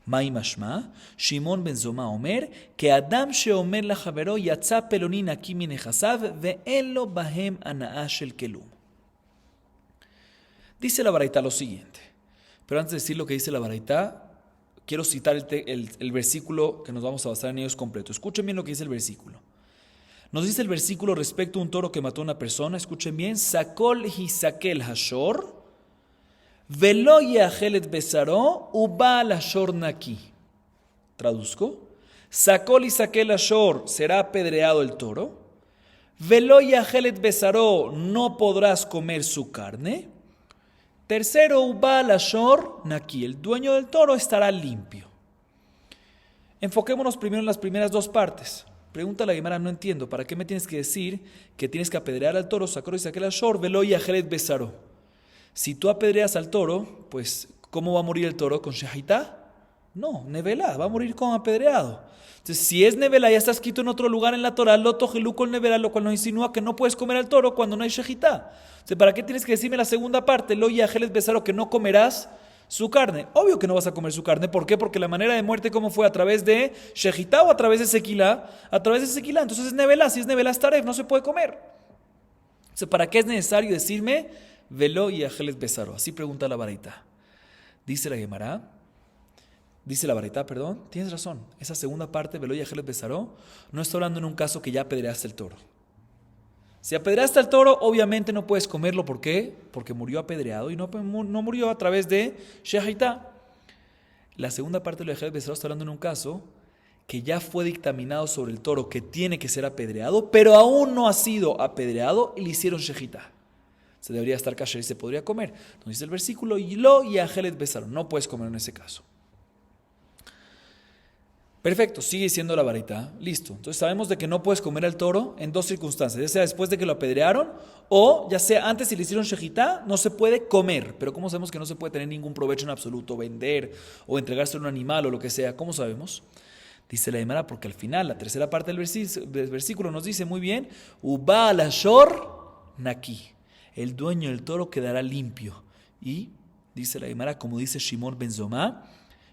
מהי משמע? שמעון בן זומא אומר כאדם שאומר לחברו יצא פלוני נקי מנכסיו ואין לו בהם הנאה של כלום. Dice la Baraitá lo siguiente, pero antes de decir lo que dice la Baraitá, quiero citar el versículo que nos vamos a basar en ellos completo. Escuchen bien lo que dice el versículo. Nos dice el versículo respecto a un toro que mató a una persona. Escuchen bien. Sakol hisakel hashor, velo yachelet besaro, uba hashor naki. Traduzco. Sakol hisakel hashor, será apedreado el toro. Velo yachelet besaro, no podrás comer su carne. Tercero, Ubal Ashor Naki, el dueño del toro estará limpio. Enfoquémonos primero en las primeras dos partes. Pregunta la Gemara, no entiendo, ¿para qué me tienes que decir que tienes que apedrear al toro? Sakor y Sakel Ashor, Velo y Ajelet Besaro. Si tú apedreas al toro, pues, ¿cómo va a morir el toro? ¿Con Shehitá? No, Nevelá, va a morir con apedreado. Entonces, si es Nevelá, ya está escrito en otro lugar en la Torah, Loto Gelú con Nevelá, lo cual nos insinúa que no puedes comer al toro cuando no hay Shehitá. Entonces, ¿para qué tienes que decirme la segunda parte? Lo yajeles besaro, que no comerás su carne. Obvio que no vas a comer su carne. ¿Por qué? Porque la manera de muerte, ¿cómo fue? ¿A través de Shehitá o a través de Sequilá? A través de Sequilá. Entonces es Nevelá. Si es Nevelá, es Taref, no se puede comer. Entonces, ¿para qué es necesario decirme Velo yajeles besaro? Así pregunta la Baraitá. Dice la Gemara. Dice la Baraitá, perdón. Tienes razón. Esa segunda parte, Velo yajeles besaro, no está hablando en un caso que ya apedreaste el toro. Si apedreaste al toro, obviamente no puedes comerlo. ¿Por qué? Porque murió apedreado y no murió a través de Shehitá. La segunda parte de lo de Yajelet Besaro está hablando en un caso que ya fue dictaminado sobre el toro que tiene que ser apedreado, pero aún no ha sido apedreado y le hicieron Shehitá. Se debería estar kasher y se podría comer. Entonces dice el versículo, y lo Yajelet Besaro, no puedes comer en ese caso. Perfecto, sigue diciendo la Baraitá, listo. Entonces sabemos de que no puedes comer al toro en dos circunstancias, ya sea después de que lo apedrearon o ya sea antes si le hicieron shejitá, no se puede comer. Pero ¿cómo sabemos que no se puede tener ningún provecho en absoluto, vender o entregarse a un animal o lo que sea? ¿Cómo sabemos? Dice la Gemara, porque al final, la tercera parte del versículo nos dice muy bien, Ubal Ashor Naki, el dueño del toro quedará limpio. Y dice la Gemara, como dice Shimon ben Zomá,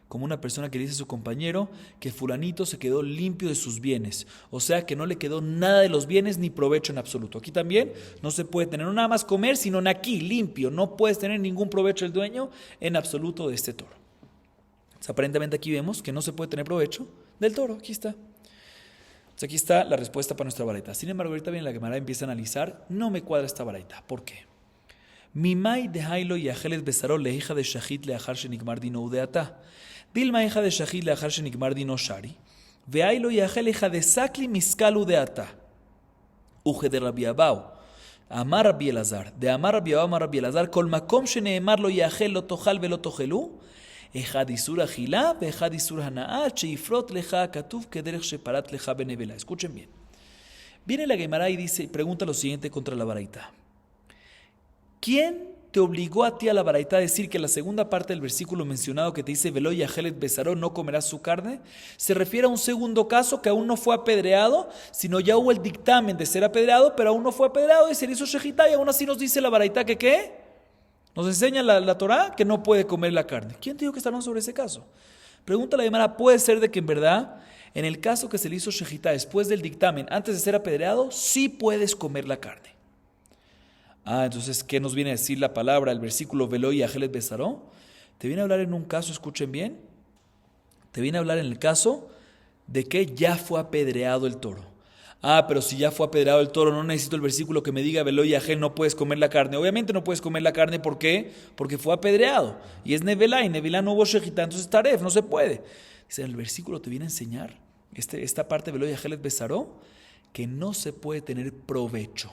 como una persona que le dice a su compañero que fulanito se quedó limpio de sus bienes, o sea que no le quedó nada de los bienes ni provecho en absoluto. Aquí también no se puede tener, no nada más comer, sino aquí, limpio, no puedes tener ningún provecho el dueño en absoluto de este toro. Entonces, aparentemente aquí vemos que no se puede tener provecho del toro, aquí está. Entonces aquí está la respuesta para nuestra baraita. Sin embargo, ahorita viene la Gemara, empieza a analizar, no me cuadra esta baraita. ¿Por qué? Mimai de Hailo y Ajelet Besarol le hija de Shahit le Ajar Shenikmar Dino Udeata. Dilma hija de Shahit le Ajar Shenikmar Dino Shari. Veailo y Ajel hija de Sakli Miskal Udeata. Uge de Rabbi Abau. Amar Rabbi Elazar. De Amar Rabbi Abau, Amar Rabbi Elazar. Kol makom sheneemar lo Yahel lo tochal velo tochelu. Echad isur achila ve echad isur hanaa sheifrot lecha katuv kederech sheparat lecha benevela. Escuchen bien. Viene la Gemara y dice, pregunta lo siguiente contra la baraita. ¿Quién te obligó a ti a la baraita a decir que la segunda parte del versículo mencionado que te dice Velo y Ajelet Besaró no comerás su carne? Se refiere a un segundo caso que aún no fue apedreado, sino ya hubo el dictamen de ser apedreado, pero aún no fue apedreado y se le hizo shejitá, y aún así nos dice la baraita que ¿qué? Nos enseña la Torá que no puede comer la carne. ¿Quién te dijo que está hablando sobre ese caso? Pregunta la Gemara, ¿puede ser de que en verdad, en el caso que se le hizo shejitá después del dictamen, antes de ser apedreado, sí puedes comer la carne? Entonces, ¿qué nos viene a decir la palabra, el versículo Velo y Ajelet Besaró? Te viene a hablar en un caso, escuchen bien, te viene a hablar en el caso de que ya fue apedreado el toro. Pero si ya fue apedreado el toro, no necesito el versículo que me diga Velo y Ajel, no puedes comer la carne. Obviamente no puedes comer la carne, ¿por qué? Porque fue apedreado. Y es Nevelá, y Nevelá no hubo shejitá, entonces taref, no se puede. Dice, el versículo te viene a enseñar esta parte Velo Yahelet Besaró, que no se puede tener provecho.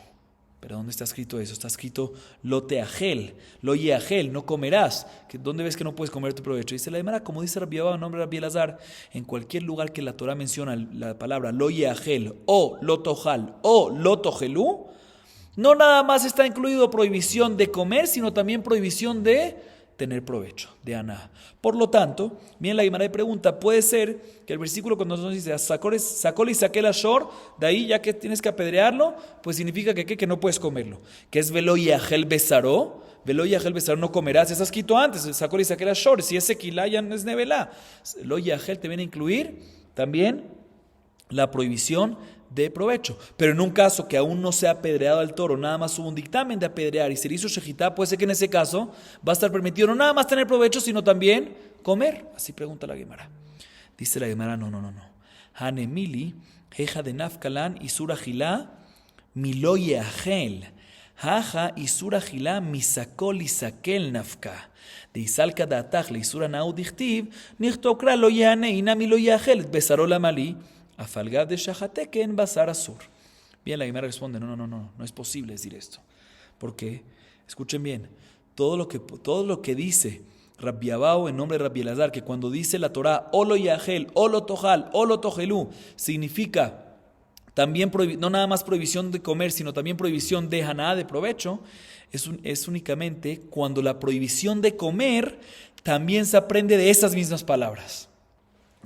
¿Pero dónde está escrito eso? Está escrito lo teajel, lo yeajel, no comerás. ¿Dónde ves que no puedes comer tu provecho? Dice la Gemara, como dice Rabbi Abba, en nombre de Rabbi Elazar, en cualquier lugar que la Torah menciona la palabra lo yeajel, o lo tojal, o lo tojelú, no nada más está incluido prohibición de comer, sino también prohibición de tener provecho, de aná. Por lo tanto, bien la Gemara pregunta, puede ser que el versículo cuando nos dice sacó y saqué la shor, de ahí ya que tienes que apedrearlo, pues significa que no puedes comerlo. Que es velo yahel besaró, no comerás, eso has escrito antes, sacó y saqué la shor, si es sequilá ya no es nevelá. Velo yahel te viene a incluir también la prohibición de provecho. Pero en un caso que aún no se ha apedreado al toro, nada más hubo un dictamen de apedrear y se le hizo shejitá, puede ser que en ese caso va a estar permitido no nada más tener provecho, sino también comer. Así pregunta la Gemara. Dice la Gemara, no. Hanemili, jeja de nafkalan, isura gilá, miloye agel. Jaja, isura gilá, misakol isakel nafka. De isalka da ataj le isura naudichtiv, nichtokra lo yane, inami lo yagel, besarola malí. Afalgad de shajateke en basar azur. Bien, la Gemara responde, no es posible decir esto. ¿Por qué? Escuchen bien, todo lo que dice Rabbi Abba en nombre de Rabbi Elazar, que cuando dice la Torah, olo yahel, olo tojal, olo tojelú, significa también no nada más prohibición de comer, sino también prohibición de haná, de provecho, es únicamente cuando la prohibición de comer también se aprende de esas mismas palabras.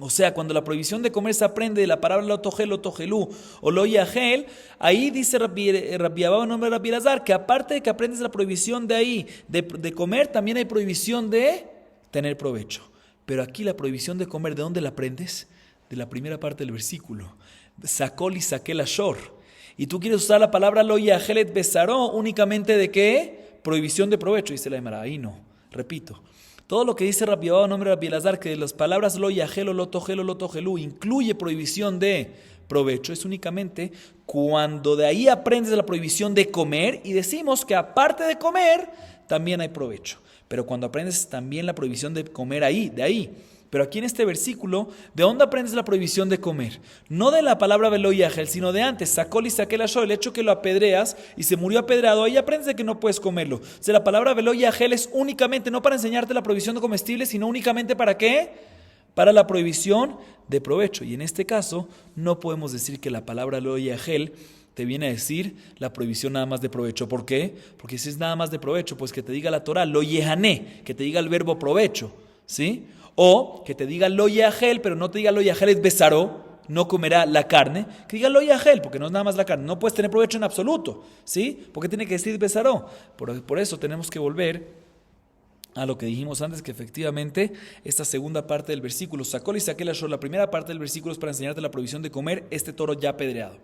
O sea, cuando la prohibición de comer se aprende de la palabra lo tojel, lo tojelú o lo yahel, ahí dice Rabbi Abba en nombre de Rabbi Elazar que aparte de que aprendes la prohibición de ahí, de comer, también hay prohibición de tener provecho. Pero aquí la prohibición de comer, ¿de dónde la aprendes? De la primera parte del versículo. Sacol y saqué la shor. Y tú quieres usar la palabra lo yahelet besaró únicamente de qué? Prohibición de provecho, dice la Gemara. Ahí no, repito. Todo lo que dice Rabbi Abba en nombre de Rabbi Elazar, que las palabras lo yahel o lo tojelú incluye prohibición de provecho, es únicamente cuando de ahí aprendes la prohibición de comer y decimos que aparte de comer, también hay provecho. Pero cuando aprendes también la prohibición de comer de ahí. Pero aquí en este versículo, ¿de dónde aprendes la prohibición de comer? No de la palabra velo yahel, sino de antes, sacó y saqué la shor, el hecho que lo apedreas y se murió apedreado, ahí aprendes de que no puedes comerlo. O sea, la palabra velo yahel es únicamente, no para enseñarte la prohibición de comestibles, sino únicamente ¿para qué? Para la prohibición de provecho. Y en este caso, no podemos decir que la palabra velo yahel te viene a decir la prohibición nada más de provecho. ¿Por qué? Porque si es nada más de provecho, pues que te diga la Torah, lo yehané, que te diga el verbo provecho, ¿sí? O que te diga lo yahel, pero no te diga lo yahel es besaró, no comerá la carne. Que diga lo yahel, porque no es nada más la carne. No puedes tener provecho en absoluto, ¿sí? Porque tiene que decir besaró. Por eso tenemos que volver a lo que dijimos antes, que efectivamente esta segunda parte del versículo, sacó y saqué la shor, la primera parte del versículo es para enseñarte la prohibición de comer este toro ya apedreado.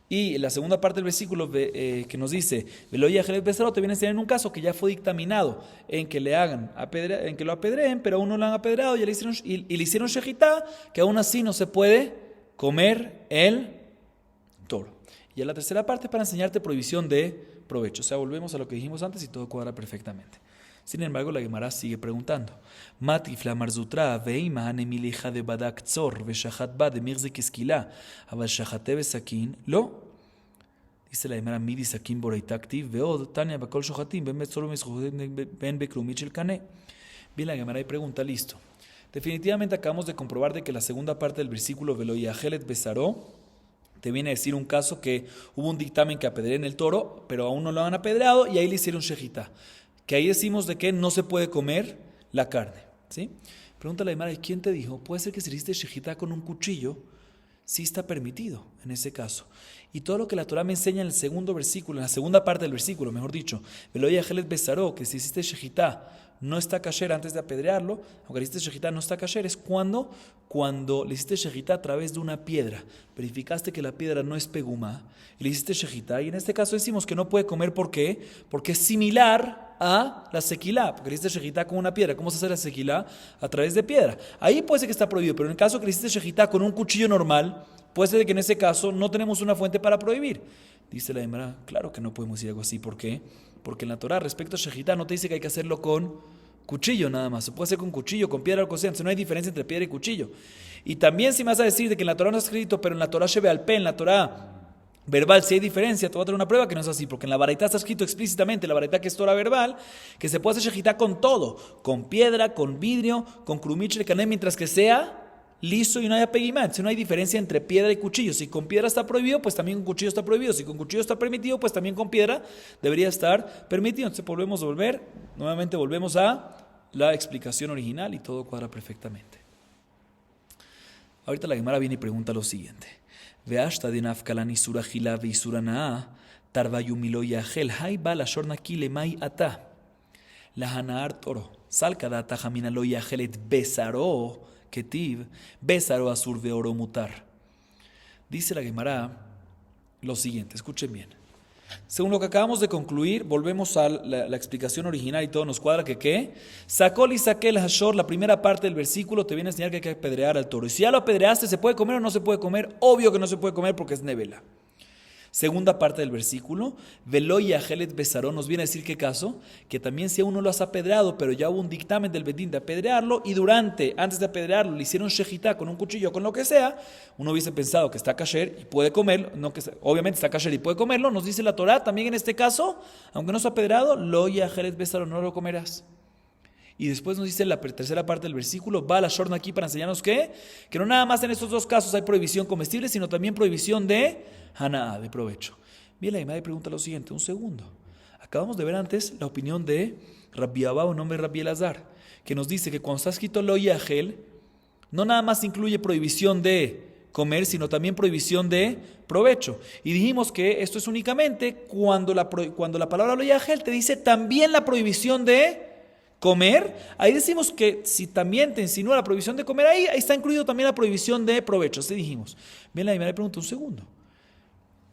Y la segunda parte del versículo que nos dice, Velo yahel besaró, te viene a enseñar en un caso que ya fue dictaminado en que le hagan en que lo apedreen, pero aún no lo han apedreado y le hicieron shejitá, que aún así no se puede comer el toro. Y a la tercera parte para enseñarte prohibición de provecho. O sea, volvemos a lo que dijimos antes y todo cuadra perfectamente. Sin embargo, la Gemara sigue preguntando. Matif la marzutra veima hanemilija de badak tzor veshahat ba de mirzik esquila aval shahate besakin lo. Dice la Gemara midi sakin boreitaktiv veod tania bakol shohatim ben betzor ben bekrumich el kane. Bien, la Gemara y pregunta, listo. Definitivamente acabamos de comprobar de que la segunda parte del versículo velo yahelet besaró te viene a decir un caso que hubo un dictamen que apedreen el toro, pero aún no lo han apedreado y ahí le hicieron shejitá. Que ahí decimos de que no se puede comer la carne, ¿sí? Pregunta la Gemara, ¿quién te dijo? Puede ser que si le hiciste shejitá con un cuchillo, sí está permitido en ese caso. Y todo lo que la Torah me enseña en el segundo versículo, en la segunda parte del versículo, mejor dicho, velo yahelet besaró, que si hiciste shejitá no está kasher antes de apedrearlo, aunque le hiciste shejitá no está kasher, es cuando le hiciste shejitá a través de una piedra, verificaste que la piedra no es pegumá, y le hiciste shejitá, y en este caso decimos que no puede comer, ¿por qué? Porque es similar a la sequilá, porque le hiciste shejitá con una piedra. ¿Cómo se hace la sequilá? A través de piedra. Ahí puede ser que está prohibido, pero en el caso que le hiciste shejitá con un cuchillo normal, puede ser que en ese caso no tenemos una fuente para prohibir. Dice la Gemara, claro que no podemos decir algo así. ¿Por qué? Porque en la Torah respecto a shejitá no te dice que hay que hacerlo con cuchillo nada más. Se puede hacer con cuchillo, con piedra o con entonces no hay diferencia entre piedra y cuchillo. Y también si me vas a decir de que en la Torah no está escrito, pero en la Torah Shebe al Pe, en la Torah verbal, si hay diferencia, te voy a traer una prueba que no es así, porque en la baraita está escrito explícitamente, la baraita que es Torah verbal, que se puede hacer shejitá con todo, con piedra, con vidrio, con krumich de cané, mientras que sea liso y no haya peguimán. Si no hay diferencia entre piedra y cuchillo. Si con piedra está prohibido, pues también con cuchillo está prohibido. Si con cuchillo está permitido, pues también con piedra debería estar permitido. Entonces nuevamente volvemos a la explicación original y todo cuadra perfectamente. Ahorita la Gemara viene y pregunta lo siguiente. Veashta de nafkalan isura gila ve isura naa, tarvayu milo yahel, hay ba la shorna kile mai ata. La hanaar toro, salkadata jamina lo yahelet besaro, ketiv, besaro asur ve oro mutar. Dice la Gemara lo siguiente, escuchen bien. Según lo que acabamos de concluir, volvemos a la explicación original y todo nos cuadra que ¿qué? Sacol y saquel hashor, la primera parte del versículo te viene a enseñar que hay que apedrear al toro. Y si ya lo apedreaste, ¿se puede comer o no se puede comer? Obvio que no se puede comer porque es nevela. Segunda parte del versículo, Velo y Ajelet Besaró, nos viene a decir qué caso, que también si a uno lo has apedreado, pero ya hubo un dictamen del Bedín de apedrearlo, y antes de apedrearlo, le hicieron shejitá con un cuchillo, con lo que sea, uno hubiese pensado que está kasher y puede comerlo, obviamente está kasher y puede comerlo, nos dice la Torá, también en este caso, aunque no se ha apedreado, Lo y Ajelet Besaró, no lo comerás. Y después nos dice la tercera parte del versículo, va a la shorna aquí para enseñarnos que no nada más en estos dos casos hay prohibición comestible, sino también prohibición de Haná, de provecho. Bien, la Gemara pregunta lo siguiente, un segundo. Acabamos de ver antes la opinión de Rabbi Abba, un hombre Rabbi Elazar, que nos dice que cuando está escrito lo yahel, no nada más incluye prohibición de comer, sino también prohibición de provecho. Y dijimos que esto es únicamente cuando la palabra lo yahel te dice también la prohibición de comer. Ahí decimos que si también te insinúa la prohibición de comer, ahí está incluido también la prohibición de provecho. Así dijimos. Bien, la Gemara pregunta un segundo.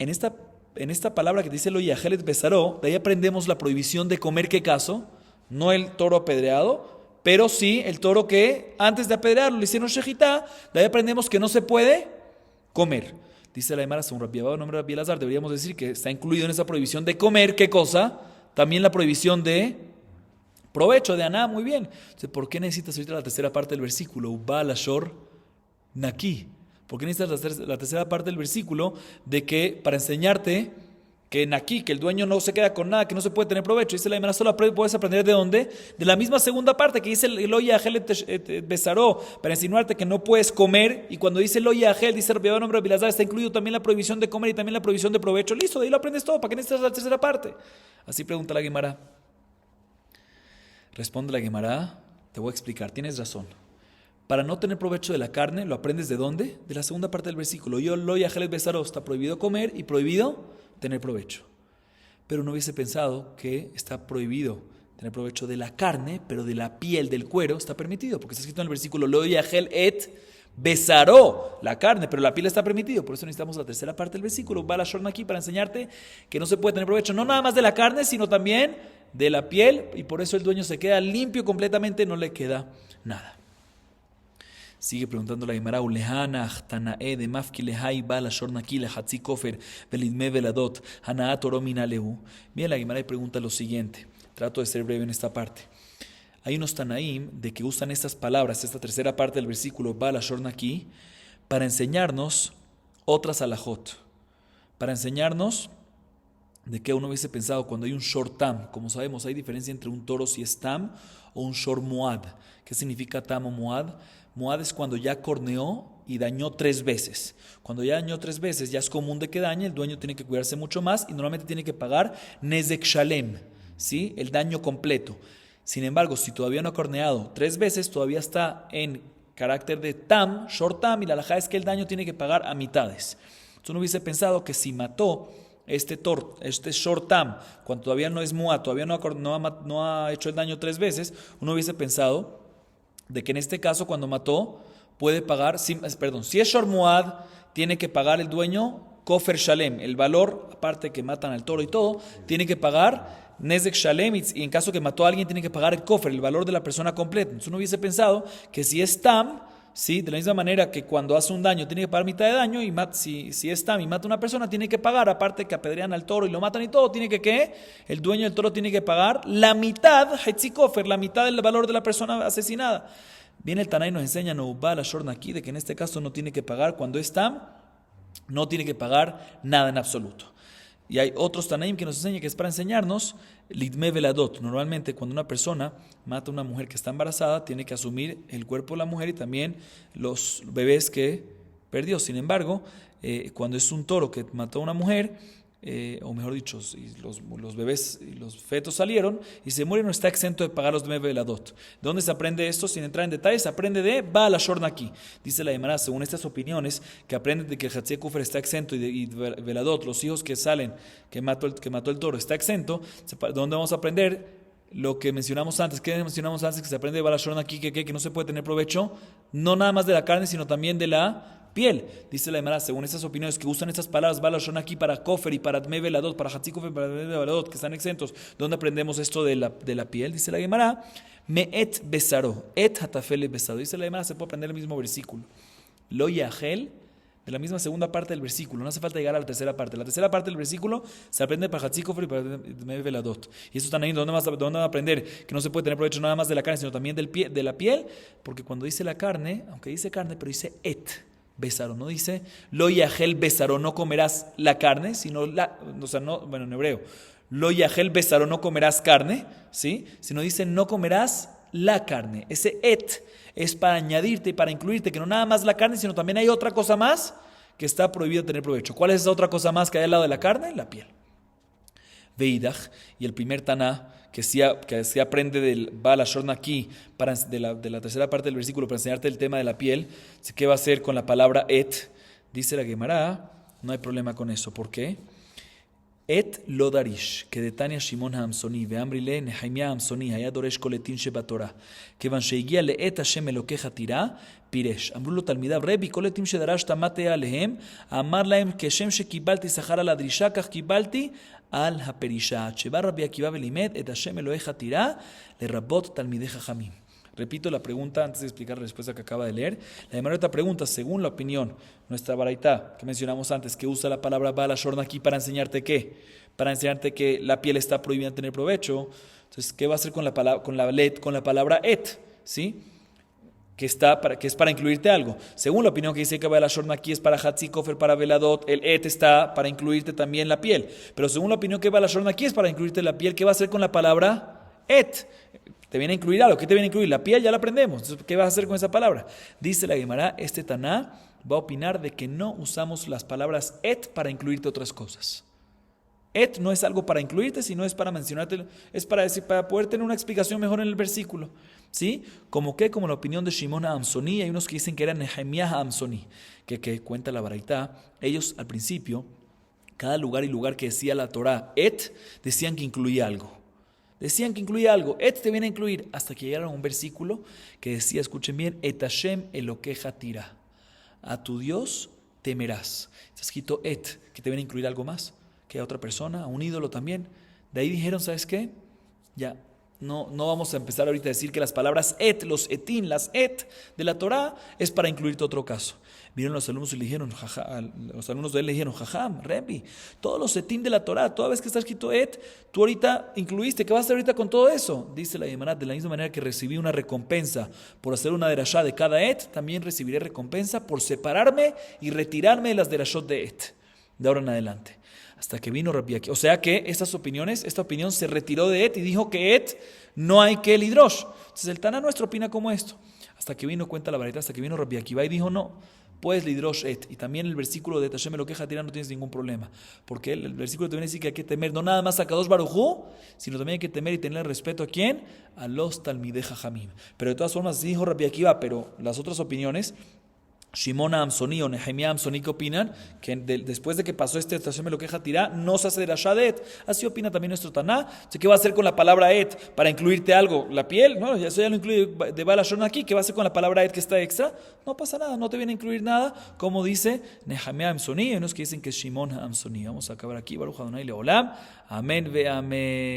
En esta palabra que dice lo yahelet besaró, de ahí aprendemos la prohibición de comer, ¿qué caso? No el toro apedreado, pero sí el toro que antes de apedrearlo le hicieron shejitá, de ahí aprendemos que no se puede comer. Dice la Gemara, según Rabbi Abba, nombre Rabbi Elazar, deberíamos decir que está incluido en esa prohibición de comer, ¿qué cosa? También la prohibición de provecho, de Aná, muy bien. Entonces, ¿por qué necesitas ahorita la tercera parte del versículo? Uba lashor naki. ¿Por qué necesitas la tercera parte del versículo de que para enseñarte que naki, que el dueño no se queda con nada, que no se puede tener provecho? Dice la Gemara, solo puedes aprender ¿de dónde? De la misma segunda parte que dice el lo yahel besaró, para insinuarte que no puedes comer. Y cuando dice lo yahel, dice Rabbi Abba, nombre Rabbi Elazar, está incluido también la prohibición de comer y también la prohibición de provecho. Listo, de ahí lo aprendes todo. ¿Para qué necesitas la tercera parte? Así pregunta la Gemara. Responde la Gemara, te voy a explicar, tienes razón. Para no tener provecho de la carne, ¿lo aprendes de dónde? De la segunda parte del versículo. Yo lo yahelet besaró, está prohibido comer y prohibido tener provecho. Pero no hubiese pensado que está prohibido tener provecho de la carne, pero de la piel, del cuero, está permitido, porque está escrito en el versículo, lo yahelet besaró, la carne, pero la piel está permitido. Por eso necesitamos la tercera parte del versículo. Va la shorna aquí para enseñarte que no se puede tener provecho, no nada más de la carne, sino también de la piel, y por eso el dueño se queda limpio completamente, no le queda nada. Sigue preguntando la Gemara, ulehana tanae de mafki lehai ba la shornaki lehatzi kofer velidme veladot hanaat oromina lehu. Bien, la Gemara pregunta lo siguiente, trato de ser breve en esta parte. Hay unos tanaim de que usan estas palabras, esta tercera parte del versículo ba la shornaki, para enseñarnos otras alajot, para enseñarnos de que uno hubiese pensado cuando hay un shor tam. Como sabemos, hay diferencia entre un toro si es tam o un shor muad. ¿Qué significa tam o muad? Muad es cuando ya corneó y dañó 3 veces. Cuando ya dañó 3 veces, ya es común de que dañe, el dueño tiene que cuidarse mucho más y normalmente tiene que pagar nezek shalem, ¿sí? El daño completo. Sin embargo, si todavía no ha corneado 3 veces, todavía está en carácter de tam, shor tam, y la halajá es que el daño tiene que pagar a mitades. Entonces uno hubiese pensado que si mató este short tam, cuando todavía no es muad, todavía no ha hecho el daño 3 veces, uno hubiese pensado de que en este caso cuando mató puede pagar, si es short muad, tiene que pagar el dueño kofer shalem, el valor, aparte que matan al toro y todo, tiene que pagar nezek shalem, y en caso que mató a alguien tiene que pagar el kofer, el valor de la persona completa. Entonces uno hubiese pensado que si es tam, ¿sí? De la misma manera que cuando hace un daño tiene que pagar mitad de daño, y si es tam y mata a una persona, tiene que pagar, aparte que apedrean al toro y lo matan y todo, tiene que ¿qué? El dueño del toro tiene que pagar la mitad, hetzikofer, la mitad del valor de la persona asesinada. Viene el Tanay y nos enseña Noubá la Shorna aquí, de que en este caso no tiene que pagar, cuando es tam, no tiene que pagar nada en absoluto. Y hay otros Tanaim que nos enseñan que es para enseñarnos Lidme Veladot. Normalmente cuando una persona mata a una mujer que está embarazada, tiene que asumir el cuerpo de la mujer y también los bebés que perdió. Sin embargo, cuando es un toro que mató a una mujer, o mejor dicho, si los bebés y los fetos salieron y se mueren, no está exento de pagar los Lidme Veladot. ¿De dónde se aprende esto? Sin entrar en detalles, se aprende de Baal HaShor Naki. Dice la Gemara, según estas opiniones, que aprenden de que el Hatzé Kufer está exento y Veladot, los hijos que salen, que mató el toro, está exento. ¿De dónde vamos a aprender? Lo que mencionamos antes. ¿Qué mencionamos antes? Que se aprende de Baal HaShor Naki, que no se puede tener provecho, no nada más de la carne, sino también de la piel. Dice la Gemara, según estas opiniones que usan estas palabras, Baal HaShor Naki para Kofer y para Dme Veladot, para Hatzí Kofer y para Dme Veladot, que están exentos. ¿Dónde aprendemos esto de la piel? Dice la Gemara, Me'et besaro, et hatafele besaro. Dice la Gemara, se puede aprender el mismo versículo. Lo yahel, de la misma segunda parte del versículo. No hace falta llegar a la tercera parte. La tercera parte del versículo se aprende para Hatzí Kofer y para Dme Veladot. Y eso están ahí, ¿dónde van a aprender? Que no se puede tener provecho nada más de la carne, sino también de la piel. Porque cuando dice la carne, aunque dice carne, pero dice et. Besaro, no dice lo yahel besaro, no comerás la carne, sino en hebreo, lo yahel besaro, no comerás carne, ¿sí? Sino dice no comerás la carne. Ese et es para añadirte y para incluirte que no nada más la carne, sino también hay otra cosa más que está prohibido tener provecho. ¿Cuál es esa otra cosa más que hay al lado de la carne? La piel. Veidach, y el primer taná que sí aprende del Baal HaShor Naki de la tercera parte del versículo para enseñarte el tema de la piel, ¿qué va a hacer con la palabra et? Dice la Gemara, no hay problema con eso. ¿Por qué? Et lo darish, que de Tania Shimon HaAmsoni, ve'amrile Nehemia HaAmsoni, haya doresh koletin shebatorah, kevan shehigia le'et Hashem Elokeja tirá, piresh. Amru lo talmidav, Rebi, koletim shedarash tamate alehem, amar lahem, keshem shekibalti sahara la drisha, kach kibalti, al haperisha. Sheba Rabbi Akiva velimed, et Hashem Elokeja tirá, le rabot talmidei Jajamim. Repito la pregunta antes de explicar la respuesta que acaba de leer. La Gemara pregunta, según la opinión, nuestra baraita que mencionamos antes, que usa la palabra Baal HaShor Naki para enseñarte qué, para enseñarte que la piel está prohibida de tener provecho. Entonces, ¿qué va a hacer con la palabra et? ¿Sí? Que es para incluirte algo. Según la opinión que dice que Baal HaShor Naki es para Hatzí Kofer, para Veladot, el et está para incluirte también la piel. Pero según la opinión que Baal HaShor Naki es para incluirte la piel, ¿qué va a hacer con la palabra et? Te viene a incluir algo. ¿Qué te viene a incluir? La piel ya la aprendemos. Entonces, ¿qué vas a hacer con esa palabra? Dice la Gemara, este Taná va a opinar de que no usamos las palabras et para incluirte otras cosas. Et no es algo para incluirte, sino es para mencionarte, es para decir, para poder tener una explicación mejor en el versículo. ¿Sí? Como la opinión de Shimon HaAmsoni, hay unos que dicen que era Nehemia HaAmsoni, que cuenta la baraita. Ellos al principio, cada lugar y lugar que decía la Torah et, decían que incluía algo. Decían que incluía algo. Et te viene a incluir. Hasta que llegaron a un versículo que decía, escuchen bien, et Hashem Elokeja tirá. A tu Dios temerás. Está escrito et, que te viene a incluir algo más. Que a otra persona, a un ídolo también. De ahí dijeron, ¿sabes qué? Ya, no vamos a empezar ahorita a decir que las palabras et, los etín, las et de la Torah es para incluirte otro caso. Vieron los alumnos y le dijeron, los alumnos de él le dijeron, jajam, Rebi, todos los etín de la Torah, toda vez que está escrito et, tú ahorita incluiste, ¿qué vas a hacer ahorita con todo eso? Dice la Gemara, de la misma manera que recibí una recompensa por hacer una derashá de cada et, también recibiré recompensa por separarme y retirarme de las derashot de et, de ahora en adelante. Hasta que vino Rabbi Akiva. O sea que esta opinión se retiró de et y dijo que et no hay que el hidrosh. Entonces el Tana nuestro opina como esto. Hasta que vino, cuenta la varita, hasta que vino Rabbi Akiva y dijo no, puedes lidrosh et. Y también el versículo de Tashem Elokeja tirá no tienes ningún problema. Porque el versículo te viene a decir que hay que temer no nada más a Kadosh Baruj Hu, sino también hay que temer y tener respeto a quién? A los Talmidei Jajamim. Pero de todas formas dijo Rabbi Akiva, pero las otras opiniones, Shimon HaAmsoni o Nehemia HaAmsoni, que opinan que después de que pasó Tashem Elokeja tirá, no se hace derashá de et. Así opina también nuestro Taná. ¿Qué va a hacer con la palabra et para incluirte algo? ¿La piel? No, eso ya lo incluye de Baal HaShor Naki. ¿Qué va a hacer con la palabra et que está extra? No pasa nada, no te viene a incluir nada, como dice Nehemia HaAmsoni. Hay unos que dicen que es Shimon HaAmsoni. Vamos a acabar aquí. Baruch Adonai Leolam. Amén ve amén.